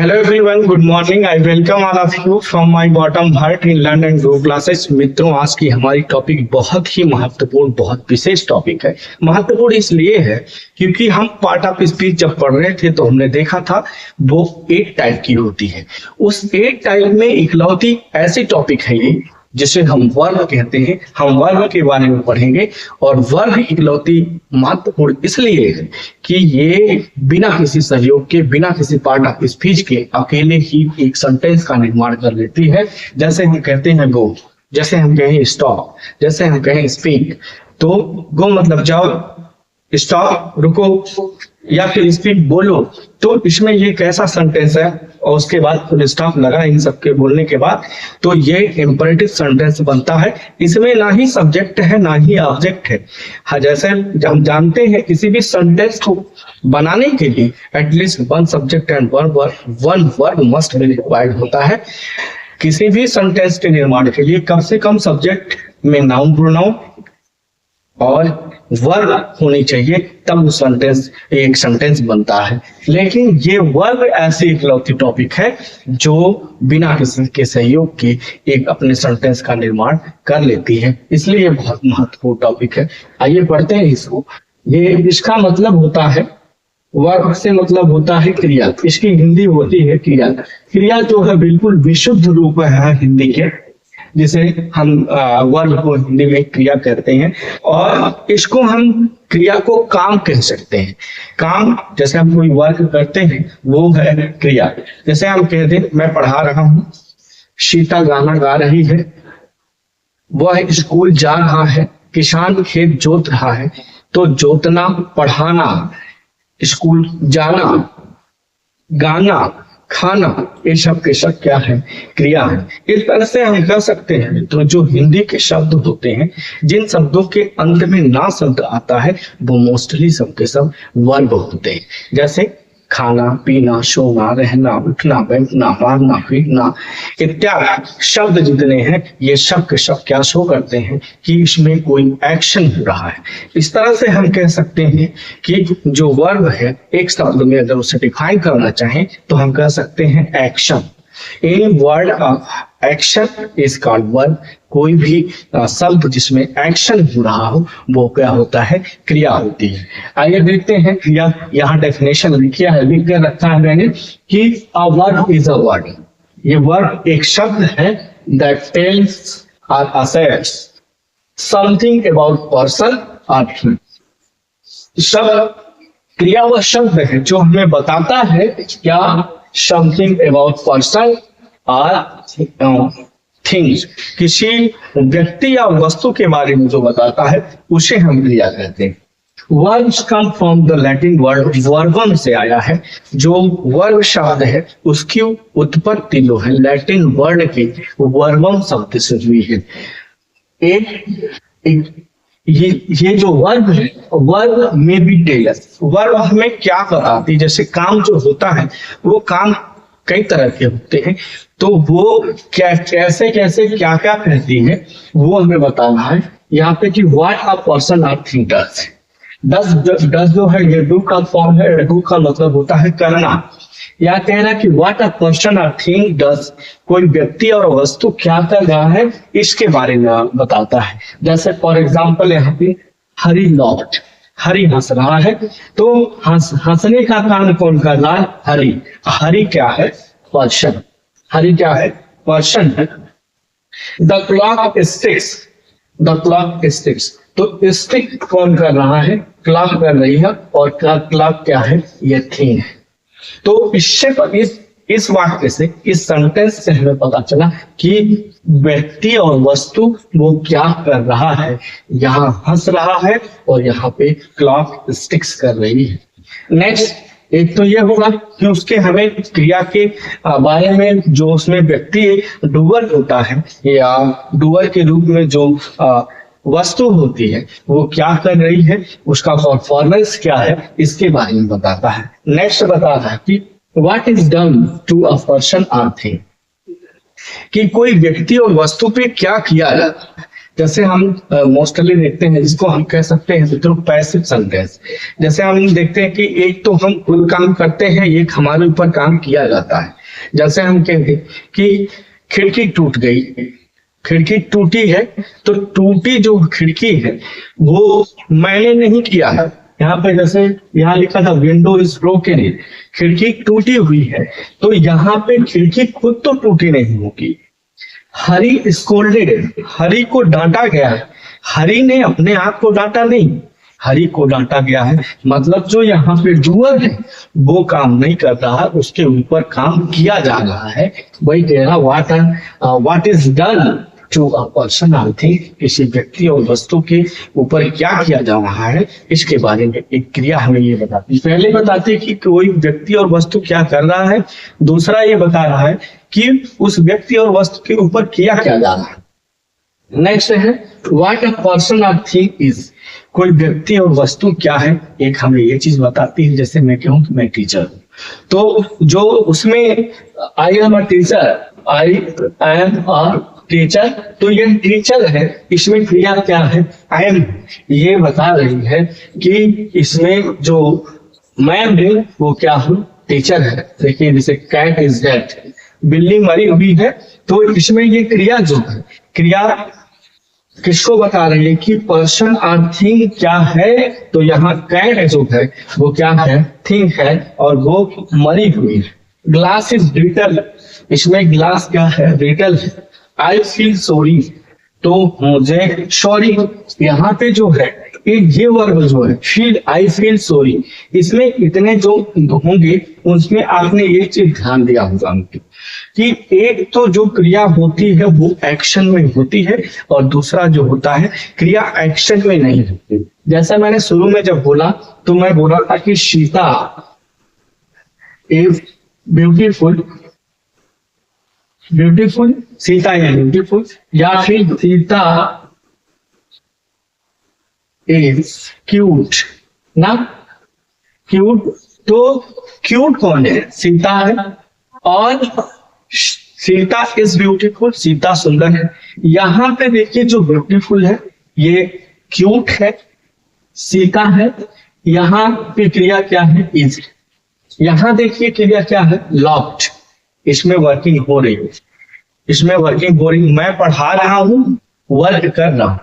Hello everyone, good morning. I welcome all of you from my bottom heart in Learn and Grow classes. मित्रों, आज की हमारी topic बहुत ही महत्वपूर्ण, बहुत विशेष टॉपिक है। महत्वपूर्ण इसलिए है क्योंकि हम पार्ट ऑफ स्पीच जब पढ़ रहे थे तो हमने देखा था वो 8 टाइप की होती है। उस 8 टाइप में इकलौती ऐसी टॉपिक है ये जिसे हम वर्ग कहते हैं। हम वर्ग के बारे में पढ़ेंगे और वर्ग इकलौती महत्वपूर्ण इसलिए है कि ये बिना किसी सहयोग के, बिना किसी पार्ट ऑफ स्पीच के अकेले ही एक सेंटेंस का निर्माण कर लेती है। जैसे हम कहते हैं गो, जैसे हम कहें स्टॉप, जैसे हम कहें स्पीक। तो गो मतलब जाओ, स्टॉप रुको, या फिर स्पीक बोलो। तो इसमें ये कैसा सेंटेंस है और उसके बाद फुल स्टॉप लगा इन सबके बोलने के बाद, तो ये इंपरेटिव सेंटेंस बनता है। इसमें ना ही सब्जेक्ट है ना ही ऑब्जेक्ट है। हाँ, जैसे हम जानते हैं किसी भी सेंटेंस को बनाने के लिए at least one subject and one verb must be required होता है। किसी भी सेंटेंस के निर्माण के लिए कम से कम सब्जेक्ट में नाउन प्रोनाउन और वर्ब होनी चाहिए, तब वो सेंटेंस एक सेंटेंस बनता है। लेकिन ये वर्ब ऐसी इकलौती टॉपिक है जो बिना किसी के सहयोग के एक अपने सेंटेंस का निर्माण कर लेती है, इसलिए ये बहुत महत्वपूर्ण टॉपिक है। आइए पढ़ते हैं इसको। ये इसका मतलब होता है, वर्ब से मतलब होता है क्रिया। इसकी हिंदी होती है क्रिया। क्रिया जो है बिल्कुल विशुद्ध रूप है हिंदी के, जिसे हम वर्ब को हिंदी में क्रिया कहते हैं। और इसको हम क्रिया को काम कह सकते हैं। काम जैसे हम कोई वर्क करते हैं वो है क्रिया। जैसे हम कहते हैं मैं पढ़ा रहा हूं, सीता गाना गा रही है, वह स्कूल जा रहा है, किसान खेत जोत रहा है। तो जोतना, पढ़ाना, स्कूल जाना, गाना, खाना, ये सब के सब क्या है? क्रिया है। इस तरह से हम कह सकते हैं तो जो हिंदी के शब्द होते हैं, जिन शब्दों के अंत में ना शब्द आता है वो मोस्टली सब के सब वर्ब होते हैं। जैसे खाना, पीना, सोना, रहना, उठना, बैठना, मारना, पीटना इत्यादि शब्द जितने हैं ये सब के सब क्या शो करते हैं कि इसमें कोई एक्शन हो रहा है। इस तरह से हम कह सकते हैं कि जो वर्ब है एक शब्द में अगर उसे डिफाइन करना चाहें तो हम कह सकते हैं action. Any word of action is called verb. कोई भी शब्द जिसमें एक्शन हो रहा हो वो क्या होता है? क्रिया होती है। आइए देखते हैं क्रिया। यहाँ डेफिनेशन लिख कर रखा है मैंने कि a verb is a word. ये वर्ब एक शब्द है दैट टेल्स और asserts something about person or thing. शब्द क्रिया वह शब्द है जो हमें बताता है क्या समथिंग अबाउट पर्सन और थिंग्स, किसी व्यक्ति या वस्तु के बारे में जो बताता है उसे हम क्रिया कहते हैं। Verbs come from the Latin word वर्बम से आया है। जो वर्ब शब्द है उसकी उत्पत्ति जो है लैटिन वर्ड के वर्बम शब्द से हुई है। ये जो वर्ब है, वर्ब में भी टेलस, वर्ब हमें क्या बताती है? जैसे काम जो होता है वो काम कई तरह के होते हैं, तो वो कैसे कैसे क्या क्या कहती है वो हमें बताना है यहाँ पे कि what a person or thing does. Does जो है ये डू का फॉर्म है। डू का मतलब होता है करना। या कह रहा है कि what a person or thing does, कोई व्यक्ति और वस्तु क्या कर रहा है इसके बारे में बताता है। जैसे फॉर एग्जाम्पल यहाँ पे हरी लॉफ्ट, हरी हंस रहा है, तो हंसने का काम कौन कर रहा है? हरी। हरी क्या है? पर्सन। हरी क्या है? पर्सन है। The clock sticks, the clock sticks, तो स्टिक कौन कर रहा है? क्लॉक कर रही है। और क्लॉक क्या है? ये थिंग है। तो इससे इस वाक्य से, इस सेंटेंस से हमें पता चला कि व्यक्ति और वस्तु वो क्या कर रहा है। यहाँ हंस रहा है और यहाँ पे क्लॉक स्टिक्स कर रही है। नेक्स्ट एक तो ये होगा कि उसके हमें क्रिया के बारे में जो उसमें व्यक्ति डूअर होता है या डूअर के रूप में जो वस्तु होती है वो क्या कर रही है, उसका परफॉर्मेंस क्या है, इसके बारे में बताता है। नेक्स्ट बताता है कि what is done to a person or thing, कि कोई व्यक्ति और वस्तु पे क्या किया जाता है। जैसे हम मोस्टली देखते हैं, जिसको हम कह सकते हैं मित्रों पैसिव सेंटेंस। जैसे हम देखते हैं कि एक तो हम खुद काम करते हैं, एक हमारे ऊपर काम किया जाता है। जैसे हम कहते कि खिड़की टूट गई, खिड़की टूटी है, तो टूटी जो खिड़की है वो मैंने नहीं किया है। यहाँ पे जैसे यहाँ लिखा था विंडो इज ब्रोकन, खिड़की टूटी हुई है, तो यहाँ पे खिड़की खुद तो टूटी नहीं होगी। हरी स्कोल्डेड, हरी को डांटा गया है, हरी ने अपने आप को डांटा नहीं, हरी को डांटा गया है। मतलब जो यहाँ पे डूअर है वो काम नहीं कर रहा है, उसके ऊपर काम किया जा रहा है। वही कह रहा what is done to a person or thing, किसी व्यक्ति और वस्तु के ऊपर क्या किया जा रहा है, इसके बारे में एक क्रिया हमें ये बताती है। पहले बताती है कि कोई व्यक्ति और वस्तु क्या कर रहा है, दूसरा ये बता रहा है कि उस व्यक्ति और वस्तु के ऊपर किया क्या जा रहा है। नेक्स्ट है what a person or thing is, कोई व्यक्ति और वस्तु क्या है, एक हमें ये चीज बताती है। जैसे मैं कहूँ कि मैं टीचर हूँ, तो जो उसमें I am a teacher, I am a teacher, तो ये टीचर है, इसमें क्रिया क्या है, आई एम, ये बता रही है कि इसमें जो मैं हूं वो क्या हूँ, टीचर है। देखिए जैसे कैट इज डेड, बिल्ली मरी हुई है, तो इसमें ये क्रिया जो है, क्रिया किसको बता रही है कि पर्सन और थिंग क्या है। तो यहाँ कैट जो है वो क्या है, थिंग है, और वो मरी हुई है। ग्लास इज ब्रिटल, इसमें ग्लास क्या है, ब्रिटल है। आई फील सॉरी, तो मुझे सॉरी, यहाँ पे जो है ये वर्ब जो है फील, आई फील सॉरी, इसमें इतने जो होंगे उसमें आपने एक चीज ध्यान दिया होगा कि एक तो जो क्रिया होती है वो एक्शन में होती है, और दूसरा जो होता है क्रिया एक्शन में नहीं होती। जैसा मैंने शुरू में जब बोला तो मैं बोला था कि Sita is beautiful, beautiful, Sita is beautiful, या फिर सीता इज क्यूट ना, क्यूट, तो क्यूट कौन है, सीता है, और सीता इज ब्यूटीफुल, सीता सुंदर है। यहाँ पे देखिए जो ब्यूटीफुल है ये क्यूट है, सीता है, यहाँ पे क्रिया क्या है, इज। यहाँ देखिए क्रिया क्या है, लॉक्ड, इसमें वर्किंग हो रही है, इसमें वर्किंग हो रही, मैं पढ़ा रहा हूं, वर्क कर रहा हूं,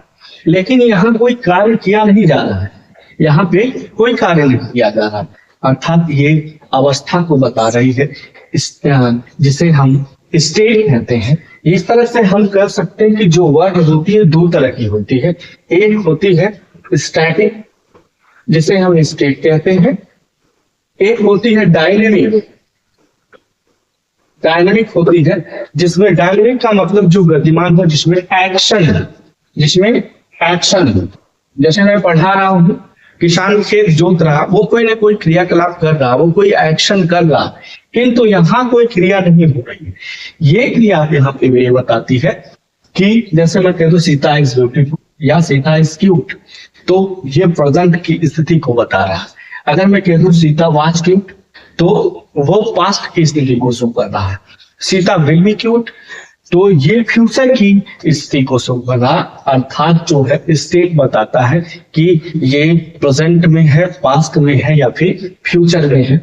लेकिन यहाँ कोई कार्य किया नहीं जा रहा है, यहाँ पे कोई कार्य नहीं किया जा रहा है, अर्थात ये अवस्था को बता रही है, जिसे हम स्टेट कहते हैं। इस तरह से हम कर सकते हैं कि जो वर्ड होती है दो तरह की होती है, एक होती है स्टैटिक जिसे हम स्टेट कहते हैं, एक होती है डायनेमिक, डायनेमिक होती है जिसमें, डायनेमिक का मतलब जो गतिमान हो, जिसमें एक्शन है, जिसमें एक्शन है। जैसे मैं पढ़ा रहा हूं, किसान खेत जोत रहा, वो कोई ना कोई क्रियाकलाप कर रहा, वो कोई एक्शन कर रहा, किंतु यहाँ कोई क्रिया नहीं हो रही है। ये क्रिया यहाँ पे ये बताती है कि जैसे मैं कह दूं सीता इज ब्यूटीफुल या सीता इज क्यूट, तो ये प्रेजेंट की स्थिति को बता रहा है। अगर मैं कह दूं सीता वाज क्यूट, तो वो पास्ट की स्थिति को शो कर रहा है। सीता विल बी क्यूट, तो ये फ्यूचर की स्थिति को शो कर रहा, अर्थात जो है स्टेट बताता है कि ये प्रेजेंट में है, पास्ट में है, या फिर फ्यूचर में है।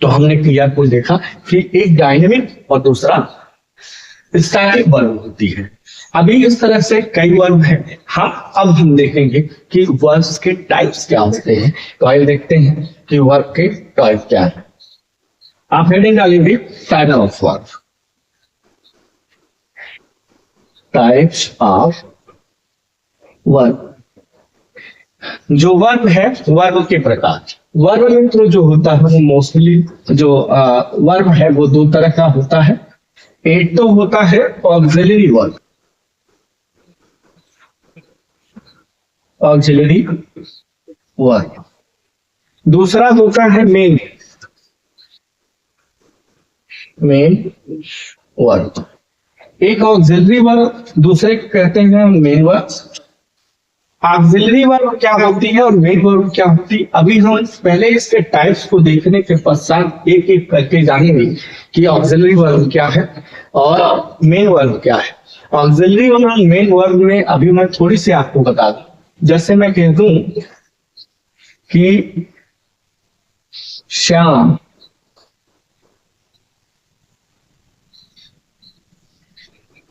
तो हमने क्रिया को देखा कि एक डायनेमिक और दूसरा स्टैटिक वर्ब होती है। अभी इस तरह से कई वर्ब हैं। अब हम देखेंगे कि वर्ब्स के टाइप्स क्या होते हैं। तो आइए देखते हैं कि वर्ब के टाइप क्या है। आप हेडिंग डालेंगे type of verb, types of verb. जो वर्ब है, वर्ब के प्रकार। वर्ब मित्र जो होता है वो मोस्टली जो वर्ब है वो दो तरह का होता है। एक तो होता है ऑक्सिलरी वर्ब, ऑक्सिलरी वर्ब। दूसरा होता है मेन, मेन वर्ब। एक ऑक्सिलरी वर्ब, दूसरे कहते हैं मेन वर्ब। ऑक्सिलरी वर्ब क्या होती है और मेन वर्ब क्या होती है, अभी हम पहले इसके टाइप्स को देखने के पश्चात एक एक करके जानेंगे कि ऑक्सिलरी वर्ब क्या है और मेन वर्ब क्या है। ऑक्सिलरी और मेन वर्ब में अभी मैं थोड़ी सी आपको बता दूं। जैसे मैं कह दूं कि Shyam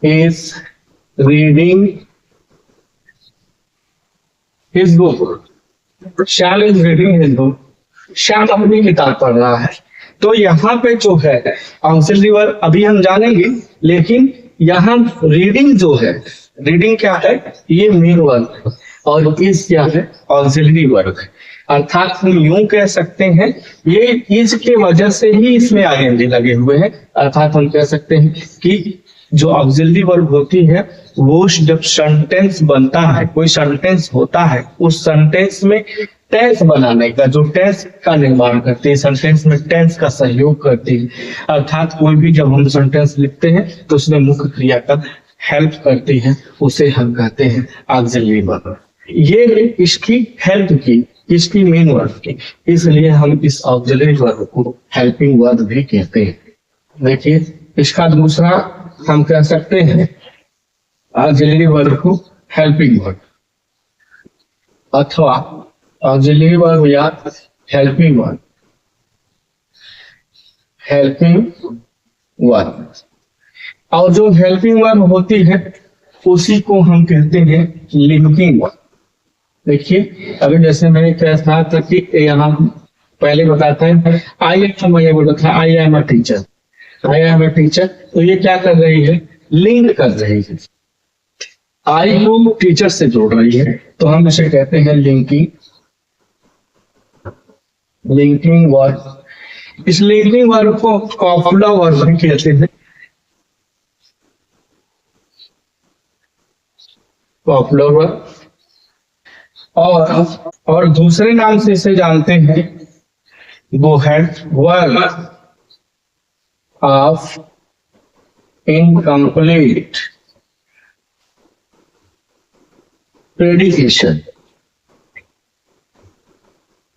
is reading his book, Shyam is reading his book, Shyam अपनी किताब पढ़ रहा है। तो यहाँ पे जो है ऑक्सिलरी वर्ब अभी हम जानेंगे, लेकिन यहाँ रीडिंग जो है, रीडिंग क्या है, ये मेन वर्ब और इस क्या है, ऑक्सिलरी वर्ब है। अर्थात हम यूं कह सकते हैं ये इसके वजह से ही इसमें आईएनजी लगे हुए हैं। अर्थात हम कह सकते हैं कि जो ऑक्सिलरी वर्ब होती है वो जब सेंटेंस बनता है, कोई सेंटेंस होता है, उस सेंटेंस में टेंस बनाने का, जो टेंस का निर्माण करती है, सेंटेंस में टेंस का सहयोग करती है। अर्थात कोई भी जब हम सेंटेंस लिखते हैं तो उसमें मुख्य क्रिया का हेल्प करती है, उसे हम कहते हैं ऑक्सिलरी वर्ब। ये इसकी हेल्प की, इसकी मेन वर्ब की, इसलिए हम इस ऑक्सिलरी वर्ब को हेल्पिंग वर्ब भी कहते हैं। देखिए इसका दूसरा हम कह सकते हैं ऑक्सिलरी वर्ब को हेल्पिंग वर्ब अथवा ऑक्सिलरी वर्ब या हेल्पिंग वर्ब, हेल्पिंग वर्ब। और जो हेल्पिंग वर्ब होती है उसी को हम कहते हैं लिंकिंग वर्ब। देखिए अभी जैसे मैंने कहा था कि यहाँ पहले बताते हैं I am a teacher, I am a teacher, तो ये क्या कर रही है, लिंक कर रही है, आई को टीचर से जोड़ रही है, तो हम इसे कहते हैं लिंकिंग, लिंकिंग वर्ब। इस लिंकिंग वर्ब को कॉपुला वर्ब भी कहते हैं, कॉपुला वर्ब। और दूसरे नाम से इसे जानते हैं वो है verb of incomplete predication,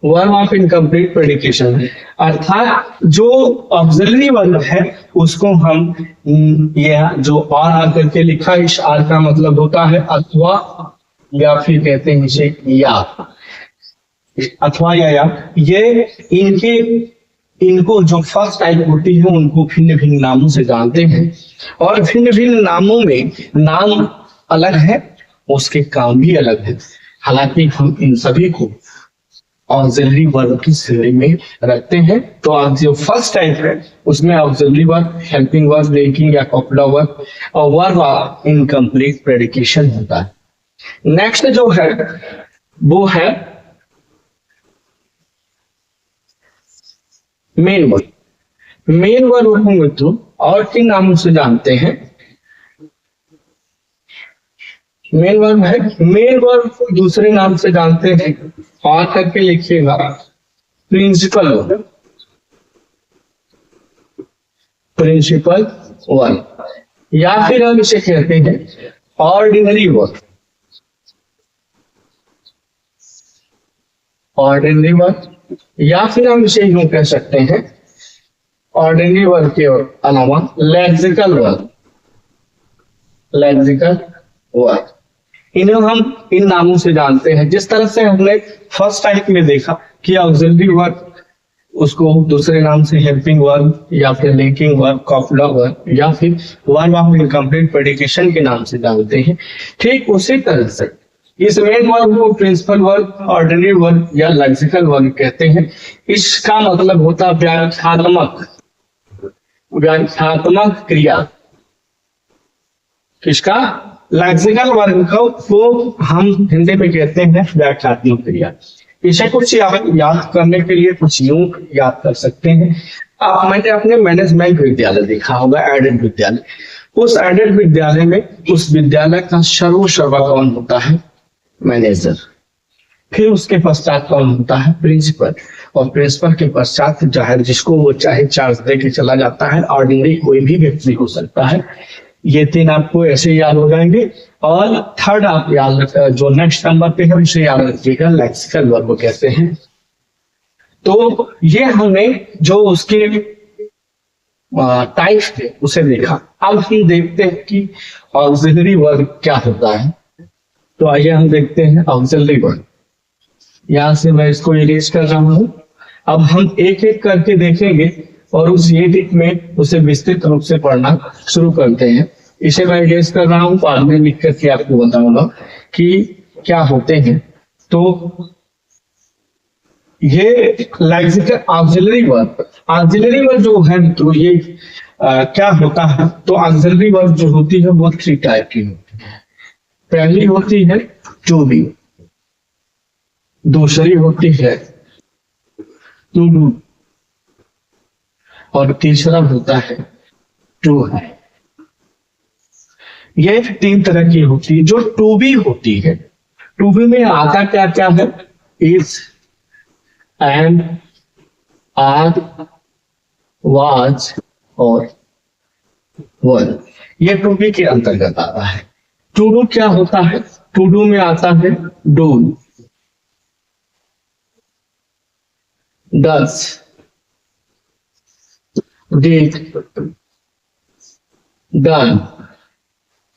verb of incomplete predication है। अर्थात जो ऑक्सिलरी वर्ब है उसको हम यह जो आर आकर के लिखा, इस आर का मतलब होता है अथवा, या फिर कहते हैं इसे या, अथवा या ये इनको जो फर्स्ट टाइप होती है उनको भिन्न भिन्न नामों से जानते हैं, और भिन्न भिन्न नामों में नाम अलग है, उसके काम भी अलग है। हालांकि हम इन सभी को ऑक्सिलरी वर्ब की श्रेणी में रखते हैं। तो जो फर्स्ट टाइप है उसमें auxiliary verb, helping verb, linking या कॉपुला वर्ब और वर्ब ऑफ इनकम्प्लीट प्रेडिकेशन होता है। नेक्स्ट जो है वो है मेन वर्ब। मेन वर्ब को मित्रों और किन नामों से जानते हैं, मेन वर्ब है, मेन वर्ब को दूसरे नाम से जानते हैं, और करके लिखिएगा प्रिंसिपल वर्ब, प्रिंसिपल वर्ब, या फिर हम इसे कहते हैं ऑर्डिनरी वर्ब, ऑर्डिनरी वर्ब, या फिर हम इसे यूं कह सकते हैं ऑर्डिनरी वर्ब के अलावा लेक्सिकल वर्ब, लेक्सिकल वर्ब। इन्हें हम इन नामों से जानते हैं। जिस तरह से हमने फर्स्ट टाइप में देखा कि ऑक्सिलरी वर्ब उसको दूसरे नाम से हेल्पिंग वर्ब या फिर लिंकिंग वर्ब, कॉपुला वर्ब या फिर वर्ब ऑफ इनकम्प्लीट प्रेडिकेशन के नाम से जानते हैं, ठीक उसी तरह से इस मेन वर्ब को प्रिंसिपल वर्ब, ऑर्डिनरी वर्ब या लेक्सिकल वर्ब कहते हैं। इसका मतलब होता है व्याख्यात्मक, व्याख्यात्मक क्रिया। किसका, लेक्सिकल वर्ब को हम हिंदी में कहते हैं व्याख्यात्मक क्रिया। इसे कुछ याद करने के लिए कुछ यूं याद कर सकते हैं। मैंने अपने मैनेजमेंट विद्यालय देखा होगा, एडेड विद्यालय। उस एडेड विद्यालय में उस विद्यालय का सर्वसेवा कौन होता है, मैनेजर। फिर उसके पश्चात कौन होता है, प्रिंसिपल। और प्रिंसिपल के पश्चात जाहिर जिसको वो चाहे चार्ज दे के चला जाता है, ऑर्डिनरी कोई भी व्यक्ति हो सकता है। ये तीन आपको ऐसे याद हो जाएंगे। और थर्ड आप याद, जो नेक्स्ट नंबर पे है उसे याद रखिएगा, लेक्सिकल वर्ब कहते हैं। तो ये हमने जो उसके टाइप्स थे उसे देखा। अब हम देखते हैं कि ऑक्सिलरी वर्ब क्या होता है। तो आइए हम देखते हैं ऑक्सिलरी वर्ब। यहां से मैं इसको इरेज कर रहा हूं। अब हम एक एक करके देखेंगे और उस यूनिट में उसे विस्तृत रूप से पढ़ना शुरू करते हैं। इसे मैं इरेज कर रहा हूं, बाद में लिख करके आपको बताऊंगा कि क्या होते हैं। तो ये लेक्सिकल ऑक्सिलरी वर्ब जो है तो ये क्या होता है। तो ऑक्सिलरी वर्ब जो होती है वो 3 टाइप की होती है। पहली होती है टू बी, दूसरी होती है टू डू और तीसरा होता है टू है। ये 3 तरह की होती है। जो टू बी होती है, टू बी में आता क्या क्या है, इज, एंड, आर, वाज और वर। ये टू बी के अंतर्गत आता है। टू डू क्या होता है, टू डू में आता है डू, डज, डिड, डन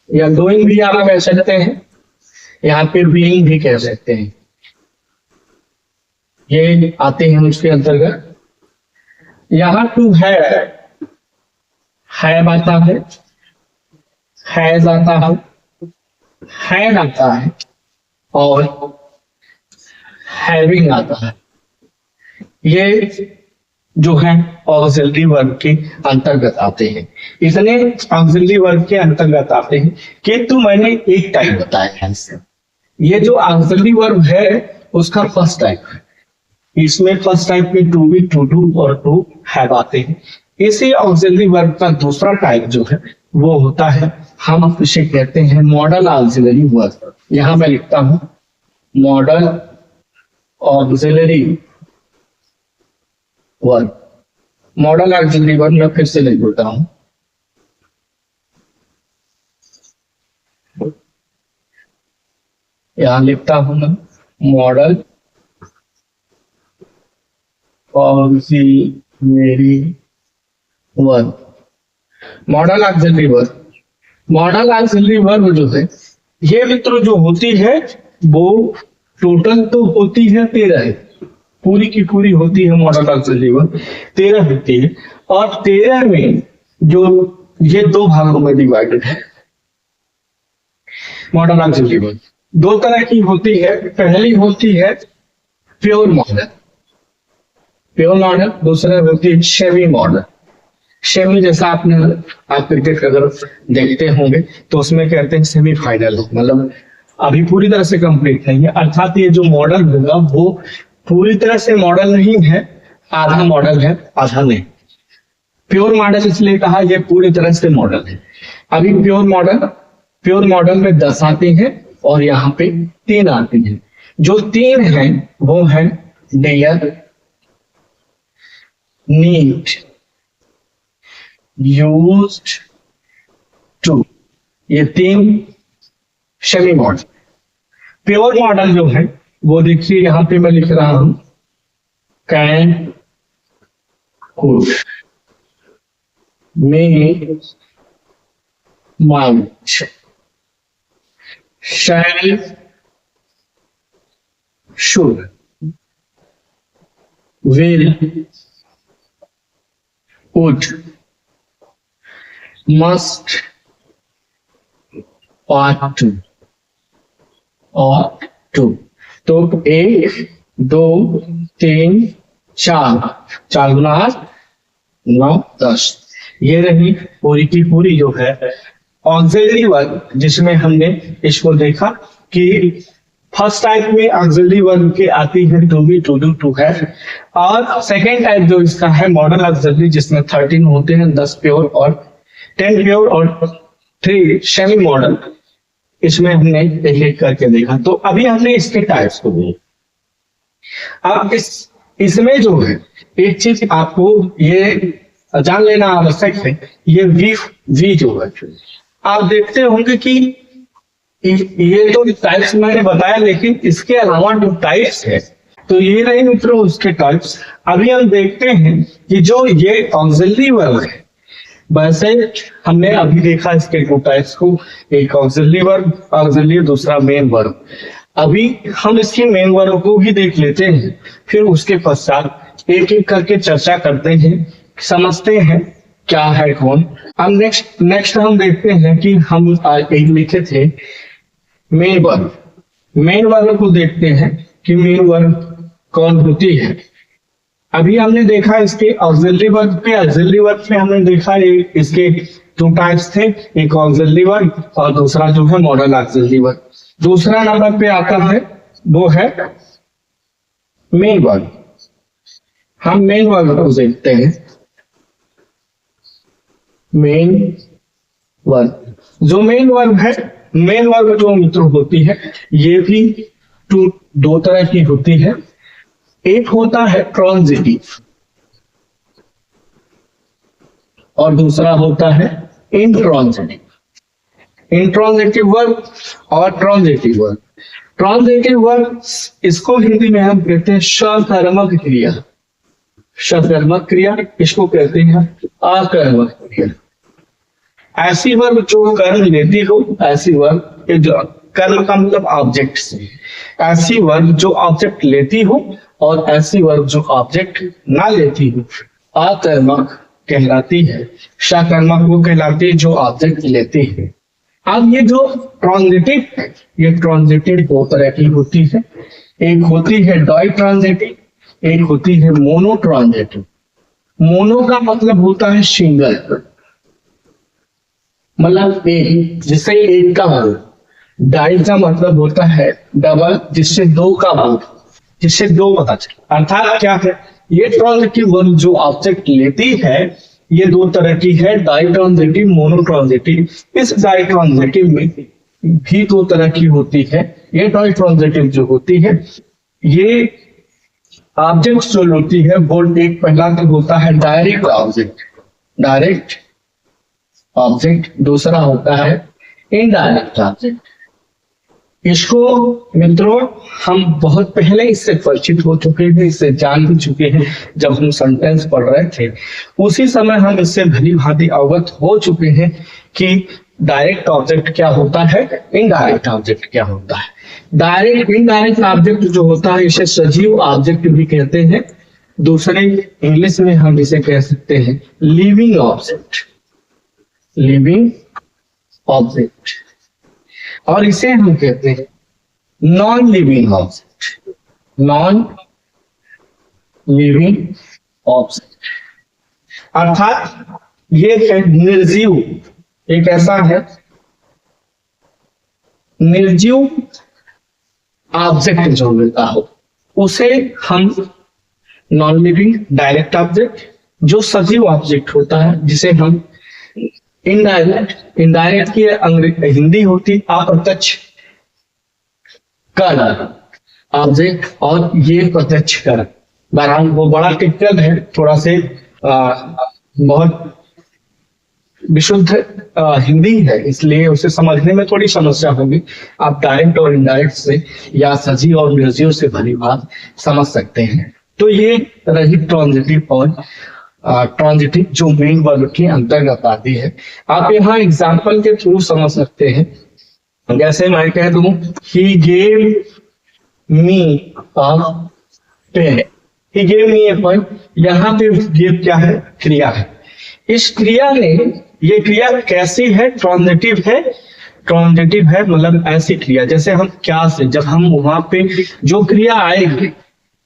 या डूइंग भी आप कह सकते हैं, यहाँ पे बीइंग भी कह सकते हैं। ये आते हैं उसके अंतर्गत। यहाँ टू है आता है, हैज आता है, हैड आता है और हैविंग आता है। ये जो है ऑक्सिलरी वर्ब के अंतर्गत आते हैं। इतने ऑक्सिलरी वर्ब के अंतर्गत आते हैं किंतु मैंने एक टाइप बताया है। ये जो ऑक्सिलरी वर्ब है उसका फर्स्ट टाइप है। इसमें फर्स्ट टाइप में टू बी, टू डू और टू हैव आते हैं। इसी ऑक्सिलरी वर्ब का दूसरा टाइप जो है वो होता है, हम इसे कहते हैं मॉडल ऑक्सिलरी वर्ब। यहां मैं लिखता हूं model auxiliary verb. Model auxiliary verb मैं फिर से लिख देता हूं, यहां लिखता हूं मैं model auxiliary verb. Model auxiliary verb, model auxiliary verb जो है ये मित्रों जो होती है वो टोटल तो होती है 13 है, पूरी की पूरी होती है मॉडल ऑक्सिलरी वर्ब 13 होती है। और 13 में जो ये 2 भागों में डिवाइडेड है। मॉडल ऑक्सिलरी वर्ब 2 तरह की होती है। पहली होती है प्योर मॉडल, दूसरा होती है सेमी मॉडल। सेमी जैसा आप क्रिकेट अगर देखते होंगे तो उसमें कहते हैं सेमीफाइनल, मतलब अभी पूरी तरह से कंप्लीट नहीं है। अर्थात ये जो मॉडल होगा वो पूरी तरह से मॉडल नहीं है, आधा मॉडल है आधा नहीं। प्योर मॉडल इसलिए कहा ये पूरी तरह से मॉडल है। अभी प्योर मॉडल में 10 आते हैं और यहाँ पे 3 आते हैं। जो 3 हैं वो है डेयर, नीड, यूज्ड टू। ये 3 सेमी मॉडल। प्योर मॉडल जो है वो देखिए यहाँ पे मैं लिख रहा हूं can, could, may, might, shall, should, will, would, must, ought to और टू। तो 1, 2, 3, 4 गुना 9, 10। ये रही पूरी की पूरी जो है ऑक्सिलरी वर्ब, जिसमें हमने इसको देखा कि फर्स्ट टाइप में ऑक्सिलरी वर्ब के आती है to be, to do, to have. और सेकेंड टाइप जो इसका है मॉडल ऑक्सिलरी, जिसमें 13 होते हैं, 10 प्योर और 10 प्योर और 3 सेमी मॉडल। इसमें हमने एक करके देखा। तो अभी हमने इसके टाइप्स को देखा। अब इसमें जो है एक चीज आपको ये जान लेना आवश्यक है, ये वी जो है आप देखते होंगे कि ये तो टाइप्स मैंने बताया, लेकिन इसके अलावा जो टाइप्स है तो ये रहे मित्रों उसके टाइप्स। अभी हम देखते हैं कि जो ये ऑक्सिलरी वर्ब है वैसे हमने अभी देखा इसके टू टाइप्स को, एक ऑक्सिलरी वर्ब, ऑक्सिलरी, दूसरा मेन वर्ब। अभी हम इसके मेन वर्ब को भी देख लेते हैं, फिर उसके पश्चात एक एक करके चर्चा करते हैं, समझते हैं क्या है कौन। अब नेक्स्ट हम देखते हैं कि हम एक लिखे थे मेन वर्ब। मेन वर्ब को देखते हैं कि मेन वर्ब कौन होती है। अभी हमने देखा इसके ऑक्सिलरी वर्ब पे, ऑक्सिलरी वर्ब में हमने देखा इसके टू टाइप्स थे, एक ऑक्सिलरी वर्ब और दूसरा जो है मॉडल ऑक्सिलरी वर्ब। दूसरा नंबर पे आता है वो है मेन वर्ब। हम मेन वर्ब को देखते हैं। मेन वर्ब, जो मेन वर्ब है, मेन वर्ब जो मित्रों होती है, ये भी दो तरह की होती है। एक होता है ट्रांजिटिव और दूसरा होता है इंट्रांजिटिव। इंट्रांजिटिव वर्ब और ट्रांजिटिव वर्ब। ट्रांजिटिव वर्ब, इसको हिंदी में हम कहते हैं सकर्मक क्रिया। सकर्मक क्रिया इसको कहते हैं अकर्मक क्रिया। ऐसी वर्ब जो कर्म लेती हो, ऐसी वर्ब, कर्म का मतलब ऑब्जेक्ट से, ऐसी वर्ब जो ऑब्जेक्ट लेती हो और ऐसी वर्ब जो ऑब्जेक्ट ना लेती हो अकर्मक कहलाती है। सकर्मक वो कहलाती है जो ऑब्जेक्ट लेती है। अब ये जो ट्रांजिटिव है, ये ट्रांजिटिव दो तरह की होती है। एक होती है डाई ट्रांजिटिव, एक होती है मोनो ट्रांजिटिव। मोनो का मतलब होता है सिंगल, मतलब एक, जिससे एक का हो। डाई का मतलब होता है डबल, जिससे दो का हो, जिससे दो पता चले। अर्थात क्या है, ये ट्रांजिटिव वर्ब जो ऑब्जेक्ट लेती है, ये दो तरह की है, डाई ट्रांजिटिव, मोनो ट्रांजिटिव। इस डाई ट्रांजिटिव में भी दो तरह की होती है। ये डाई ट्रांजिटिव जो होती है, ये ऑब्जेक्ट जो होती है वो एक पहला तो होता है डायरेक्ट ऑब्जेक्ट, डायरेक्ट ऑब्जेक्ट। दूसरा होता है इनडायरेक्ट ऑब्जेक्ट। इसको मित्रों हम बहुत पहले इससे परिचित हो चुके हैं, इससे जान भी चुके हैं। जब हम सेंटेंस पढ़ रहे थे उसी समय हम इससे भली भांति अवगत हो चुके हैं कि डायरेक्ट ऑब्जेक्ट क्या होता है, इनडायरेक्ट ऑब्जेक्ट क्या होता है। डायरेक्ट इनडायरेक्ट ऑब्जेक्ट जो होता है इसे सजीव ऑब्जेक्ट भी कहते हैं। दूसरे इंग्लिश में हम इसे कह सकते हैं लिविंग ऑब्जेक्ट, लिविंग ऑब्जेक्ट। और इसे हम कहते हैं non living object, non living object. अर्थात ये है निर्जीव, एक ऐसा है निर्जीव ऑब्जेक्ट जो मिलता हो उसे हम नॉन लिविंग डायरेक्ट ऑब्जेक्ट, जो सजीव ऑब्जेक्ट होता है जिसे हम इनडायरेक्ट, इनडायरेक्ट की हिंदी होती अप्रत्यक्ष कर ऑब्जेक्ट, और ये प्रत्यक्ष कर। बहरहाल वो बड़ा टिपिकल है, थोड़ा से बहुत विशुद्ध हिंदी है, इसलिए उसे समझने में थोड़ी समस्या होगी। आप डायरेक्ट और इनडायरेक्ट से या सजीव और निर्जीव से भली बात समझ सकते हैं। तो ये रही ट्रांजिटिव और ट्रांजिटिव जो मेन वर्ब के अंतर्गत आती है। आप यहाँ एग्जाम्पल के थ्रू समझ सकते हैं। जैसे मैं कह दूं he gave me a pen, he gave me a pen, यहाँ पे give क्या है, क्रिया है। इस क्रिया ने, ये क्रिया कैसी है, ट्रांजिटिव है। ट्रांजिटिव है मतलब ऐसी क्रिया जैसे हम क्या से, जब हम वहां पे जो क्रिया आएगी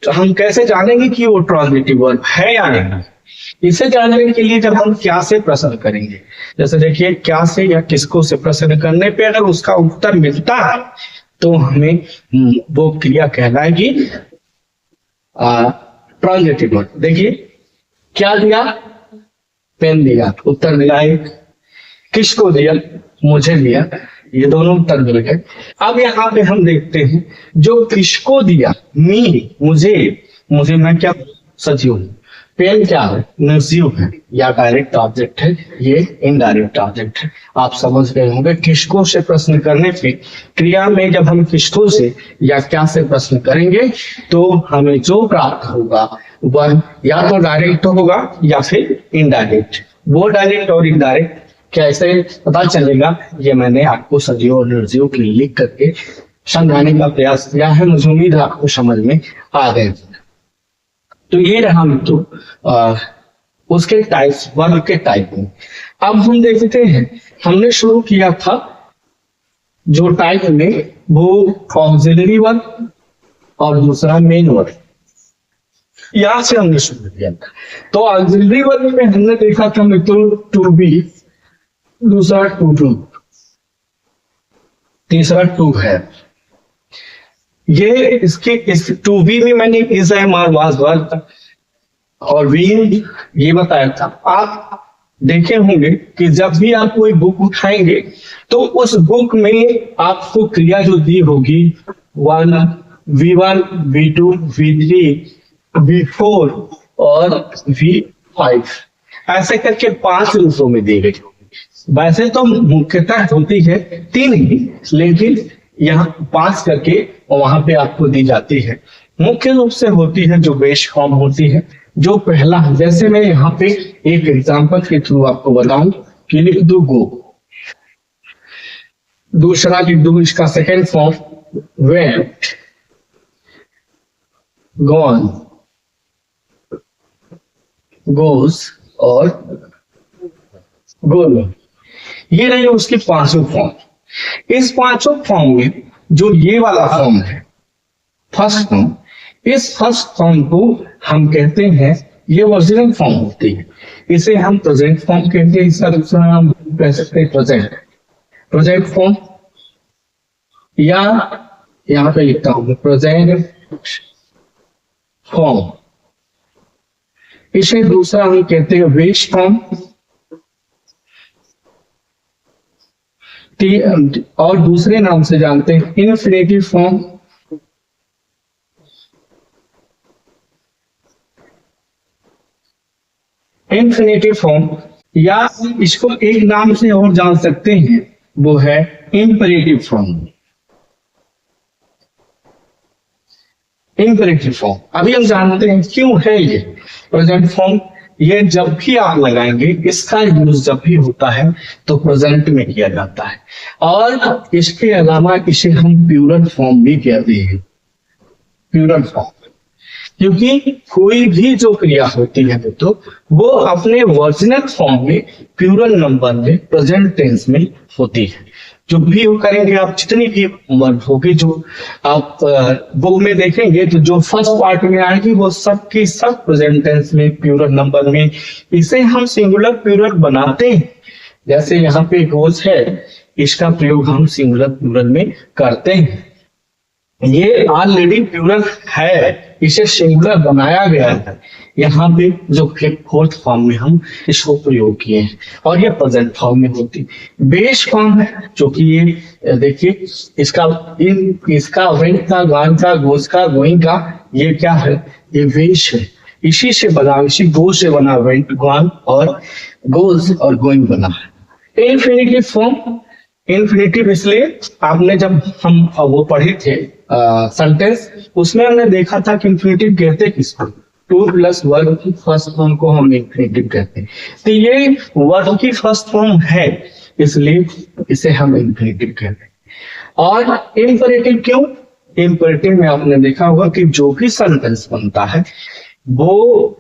तो हम कैसे जानेंगे कि वो ट्रांजिटिव वर्ब है या नहीं। इसे जानने के लिए जब हम क्या से प्रश्न करेंगे, जैसे देखिए क्या से या किसको से प्रश्न करने पे अगर उसका उत्तर मिलता है तो हमें वो क्रिया कहलाएगी ट्रांजिटिव वर्ब। देखिए क्या दिया, पेन दिया, उत्तर दिया एक, किसको दिया, मुझे दिया, ये दोनों उत्तर मिल गए। अब यहाँ पे हम देखते हैं जो किसको दिया, मी, मुझे मैं क्या सजीव हूं, पेन क्या है, निर्जीव है या डायरेक्ट ऑब्जेक्ट है, ये इनडायरेक्ट ऑब्जेक्ट है। आप समझ गए होंगे किसको से प्रश्न करने पे, क्रिया में जब हम किसको से या क्या से प्रश्न करेंगे तो हमें जो प्राप्त होगा वह या तो डायरेक्ट होगा या फिर इनडायरेक्ट। वो डायरेक्ट और इनडायरेक्ट कैसे पता चलेगा, ये मैंने आपको सदियों और निर्जीव की लिख करके समझाने का प्रयास किया है। मुझे उम्मीद है आपको समझ में आ गए। तो ये रहा मित्रों उसके टाइप्स, वर्ब के टाइप में। अब हम देखते हैं, हमने शुरू किया था जो टाइप में वो ऑक्सिलरी वर्ब और दूसरा मेन वर्ब, यहां से हमने शुरू किया था। तो ऑक्सिलरी वर्ब में हमने देखा था मित्रों टू बी, दूसरा टू डू, तीसरा टू है। ये इसके इस टू बी में मैंने is am are was verb और वी ये बताया था। आप देखे होंगे कि जब भी आप कोई बुक उठाएंगे तो उस बुक में आपको क्रिया जो दी होगी one, V1, V2, V3, V4 और V5 ऐसे करके 5 रूपों में दी गई। वैसे तो मुख्यतः होती है 3 ही, लेकिन यहाँ 5 करके वहां पे आपको दी जाती है। मुख्य रूप से होती है जो बेस फॉर्म होती है, जो पहला, जैसे मैं यहाँ पे एक एग्जांपल के थ्रू आपको बताऊं कि लिख दू गो, दूसरा लिख दू इसका second form went, gone, goes और गोल। ये रही उसकी 5 फॉर्म। इस 5 फॉर्म में जो ये वाला फॉर्म है फर्स्ट फॉर्म, इस फर्स्ट फॉर्म को हम कहते हैं, ये ओरिजिनल फॉर्म होती है, इसे हम प्रेजेंट फॉर्म कहते हैं। इसका दूसरा नाम कह सकते हैं प्रेजेंट, प्रेजेंट फॉर्म, या यहां पे लिखता हूं प्रेजेंट फॉर्म। इसे दूसरा हम कहते हैं बेस फॉर्म, और दूसरे नाम से जानते हैं इन्फिनेटिव फॉर्म, इन्फिनेटिव फॉर्म, या इसको एक नाम से और जान सकते हैं, वो है इंपेरेटिव फॉर्म। इंपेरेटिव फॉर्म अभी हम जानते हैं क्यों है ये प्रेजेंट फॉर्म। ये जब भी आप लगाएंगे, इसका यूज जब भी होता है तो प्रेजेंट में किया जाता है, और इसके अलावा इसे हम प्लूरल फॉर्म भी कहते हैं, प्लूरल फॉर्म। क्योंकि कोई भी जो क्रिया होती है तो वो अपने ओरिजिनल फॉर्म में प्लूरल नंबर में प्रेजेंट टेंस में होती है। जो भी वो करेंगे आप, जितनी भी वर्ब होगी जो आप बुक में देखेंगे, तो जो फर्स्ट पार्ट में आएगी वो सब की सब प्रेजेंट टेंस में प्लूरल नंबर में। इसे हम सिंगुलर प्लूरल बनाते हैं, जैसे यहाँ पे गोज है, इसका प्रयोग हम सिंगुलर प्लूरल में करते हैं। ये ऑलरेडी प्लूरल है, इसे सिंगुलर बनाया गया है, यहाँ पे जो फोर्थ फॉर्म में हम इसको प्रयोग किए हैं, और ये प्रेजेंट फॉर्म में होती। बेस फॉर्म है जो कि ये देखिए, इसका वेंट का, गॉन का, गोज का, गोइंग का, ये क्या है, ये बेस है। इसी से बना, इसी गो से बना वेंट, गॉन और गोज और गोइंग बना है। इन्फिनेटिव फॉर्म, इन्फिनेटिव इसलिए आपने जब हम वो पढ़े थे सेंटेंस, उसमें हमने देखा था कि इन्फिनेटिव कहते किसको, टू प्लस वर्ब की फर्स्ट फॉर्म को हम इन्फिनेटिव कहते हैं। तो ये वर्ब की फर्स्ट फॉर्म है, इसलिए इसे हम इन्फिनेटिव कहते हैं। और इंपेरेटिव क्यों? इंपेरेटिव में आपने देखा होगा कि जो भी सेंटेंस बनता है वो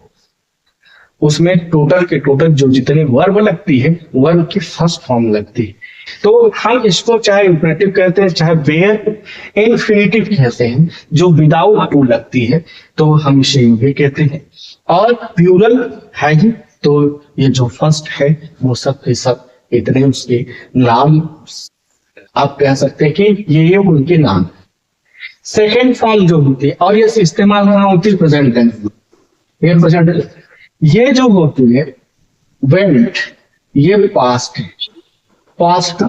उसमें टोटल के टोटल जो जितनी वर्ब लगती है, वर्ब की फर्स्ट फॉर्म लगती है। तो हम इसको चाहे इंपेरेटिव कहते हैं, चाहे वेयर इन्फिनेटिव कहते हैं, जो विदाउट टू लगती है तो हम इसे ये कहते हैं। और प्लूरल है ही, तो ये जो फर्स्ट है वो सब के सब इतने उसके नाम आप कह सकते हैं कि ये उनके नाम। सेकेंड फॉर्म जो होती है, और ये इस्तेमाल कहाँ होती है, प्रेजेंट टेंस। ये प्रेजेंट, ये जो होती है वेंट, ये पास्ट है, पास्ट,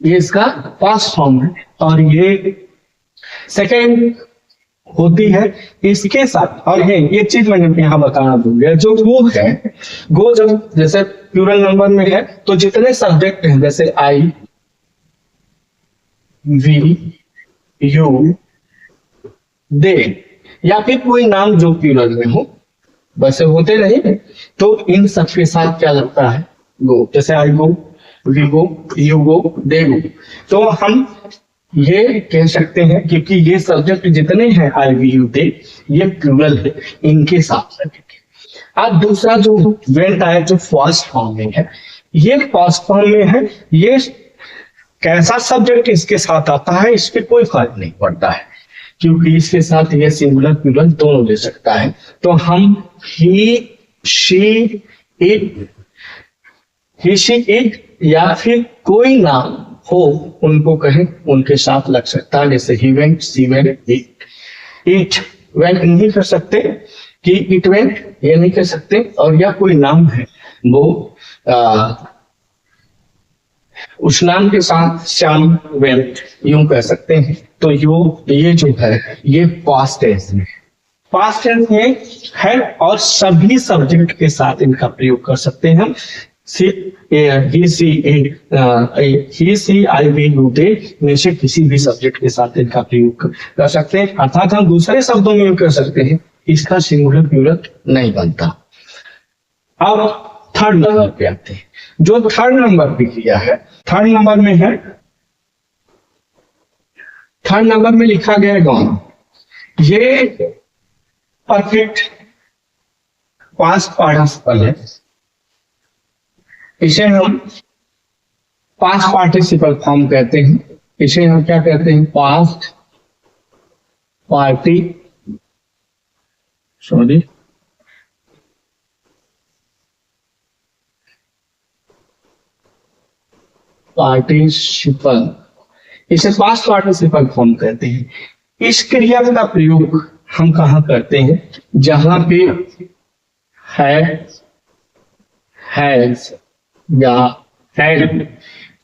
ये इसका पास्ट फॉर्म है, और ये सेकेंड होती है इसके साथ। और ये चीज मैंने यहाँ बताना भूल गया, जो गो है, गो जब जैसे प्लूरल नंबर में है तो जितने सब्जेक्ट हैं, जैसे आई, वी, यू, दे, या फिर कोई नाम जो प्लूरल में हो, वैसे होते नहीं, तो इन सब के साथ क्या लगता है गो, जैसे आई गो, वी गो, यू गो, दे गो। तो हम ये कह सकते हैं क्योंकि ये सब्जेक्ट जितने हैं आई वी यू दे, ये प्लूरल है, इनके साथ लगेंगे। अब दूसरा जो वेंट आया जो फर्स्ट फॉर्म में है, ये फर्स्ट फॉर्म में है, ये कैसा सब्जेक्ट इसके साथ आता है इस पर कोई फर्क नहीं पड़ता है, क्योंकि इसके साथ ये सिंगुलर प्लूरल दोनों ले सकता है। तो हम ही, शी, इट या फिर कोई नाम हो उनको कहें, उनके साथ लग सकता है। जैसे ही went, she went, it went नहीं कर सकते कि इट वेंट, ये नहीं कर सकते। और या कोई नाम है वो उस नाम के साथ श्याम वेंट यूं कह सकते हैं। तो ये जो है ये पास्ट टेंस में, पास्ट टेंस में है और सभी सब्जेक्ट के साथ इनका प्रयोग कर सकते हैं हम। ही सी आई वी यू दे में से किसी भी सब्जेक्ट के साथ इनका प्रयोग कर सकते हैं, अर्थात हम दूसरे शब्दों में कर सकते हैं, इसका सिंगुलर प्लूरल नहीं बनता। अब थर्ड नंबर पे आते हैं। जो थर्ड नंबर पे किया है, थर्ड नंबर में है, थर्ड नंबर में लिखा गया है गॉन। ये परफेक्ट पास्ट पार्टिसिपल है, इसे हम पास्ट पार्टिसिपल फॉर्म कहते हैं। इसे हम क्या कहते हैं, पास्ट पार्टिसिपल, इसे पास्ट पार्टिसिपल फॉर्म कहते हैं। इस क्रिया का प्रयोग हम कहाँ करते हैं, जहां पे हैज या हैड,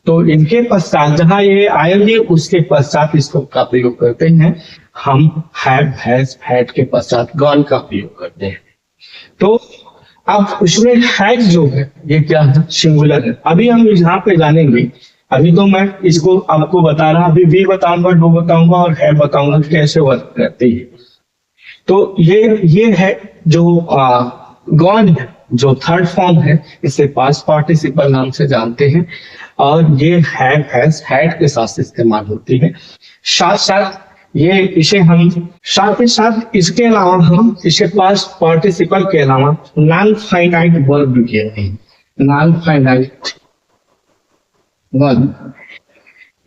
तो इनके पश्चात जहां ये आएंगे उसके पश्चात इसको का प्रयोग करते हैं हम। हैव, हैज, हैड के पश्चात गॉन का प्रयोग करते हैं। तो अब उसमें हैज जो है ये क्या है, सिंगुलर है। अभी हम यहाँ पे जानेंगे, अभी तो मैं इसको आपको बता रहा, अभी वी बताऊंगा, डू बताऊंगा और है बताऊंगा कैसे वर्क करती है। तो ये है जो गॉन है, जो थर्ड फॉर्म है, इसे पास्ट पार्टिसिपल नाम से जानते हैं। और ये हैव, हैज, हैड के साथ इस्तेमाल होती है। साथ साथ ये इसे हम साथ ही साथ इसके अलावा हम इसे पास्ट पार्टिसिपल के अलावा नॉन फाइनाइट वर्ब भी कहते हैं। नॉन फाइनाइट वर्ब,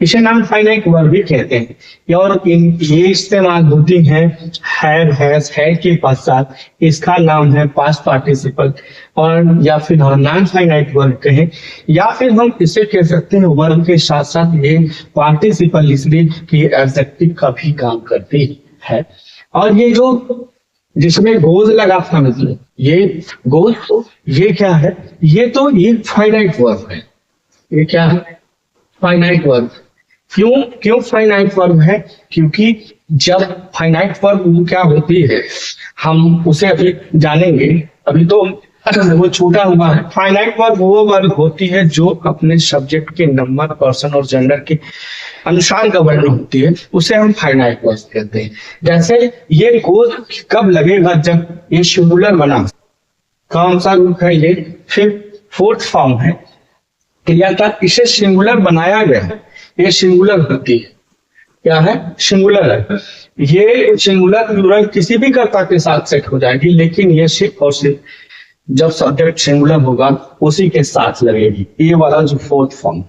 इसे नॉन फाइनाइट वर्ब भी कहते हैं। और ये इस्तेमाल होती है हैव, हैज, हैड के पश्चात, इसका नाम है पास्ट पार्टिसिपल। और या फिर हम नॉन फाइनाइट वर्ब कहें, या फिर हम इसे कह सकते हैं वर्ब के साथ साथ ये पार्टिसिपल, इसलिए कि एडजेक्टिव का भी काम करती है। और ये जो जिसमें गोज लगा था, मतलब ये गोज, ये क्या है, ये तो ये फाइनाइट वर्ब है। ये क्या है, फाइनाइट वर्ब। क्यों फाइनाइट वर्ब है, क्योंकि जब फाइनाइट वर्ब क्या होती है हम उसे अभी जानेंगे, अभी तो वो छूटा हुआ है। फाइनाइट वर्ब वो वर्ब होती है जो अपने सब्जेक्ट के नंबर, पर्सन और जेंडर के अनुसार गवर्न होती है, उसे हम फाइनाइट वर्ब कहते हैं। जैसे ये गोज कब लगेगा, जब ये सिंगुलर बना। कौन सा रूप है ये, फिर फोर्थ फॉर्म है क्रिया का, इसे सिंगुलर बनाया गया है, ये सिंगुलर होती है। क्या है, सिंगुलर है। ये सिंगुलर प्लूरल किसी भी कर्ता के साथ सेट हो जाएगी, लेकिन ये सिर्फ और सिर्फ जब सब्जेक्ट सिंगुलर होगा उसी के साथ लगेगी। ये वाला जो फोर्थ फॉर्म है,